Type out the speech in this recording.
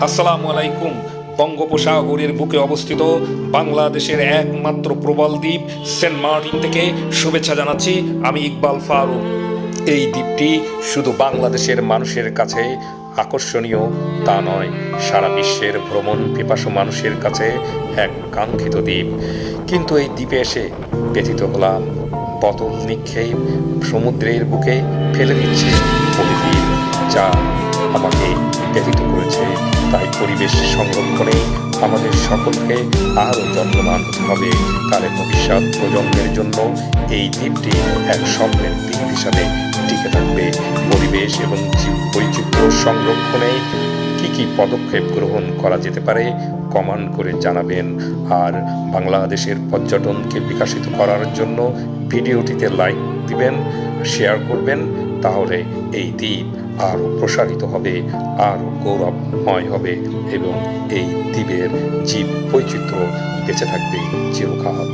আসসালামু আলাইকুম। বঙ্গোপসাগরের বুকে অবস্থিত বাংলাদেশের একমাত্র প্রবাল দ্বীপ সেন্ট মার্টিন থেকে শুভেচ্ছা জানাচ্ছি আমি ইকবাল ফারুক। এই দ্বীপটি শুধু বাংলাদেশের মানুষের কাছে আকর্ষণীয় তা নয়, সারা বিশ্বের ভ্রমণ পিপাসু মানুষের কাছে এক কাঙ্ক্ষিত দ্বীপ। কিন্তু এই দ্বীপে এসে ব্যথিত হলাম, বোতল নিক্ষেপ সমুদ্রের বুকে ফেলে দিচ্ছে পলিথিন, যা আমাকে ব্যথিত করেছে। তাই পরিবেশ সংরক্ষণে আমাদের সকলকে আরও যত্নবান হতে হবে, কারণ ভবিষ্যৎ প্রজন্মের জন্য এই দ্বীপটি এক স্বপ্নের দ্বীপ হিসাবে টিকে থাকবে। পরিবেশ এবং জীব বৈচিত্র্য সংরক্ষণে কি কি পদক্ষেপ গ্রহণ করা যেতে পারে কমেন্ট করে জানাবেন। আর বাংলাদেশের পর্যটনকে বিকশিত করার জন্য ভিডিওটিতে লাইক দিবেন, শেয়ার করবেন, তাহলে এই দ্বীপ আরও প্রসারিত হবে, আরও গৌরবময় হবে এবং এই দ্বীপের জীব বৈচিত্র্য বেঁচে থাকবে চিরকাল।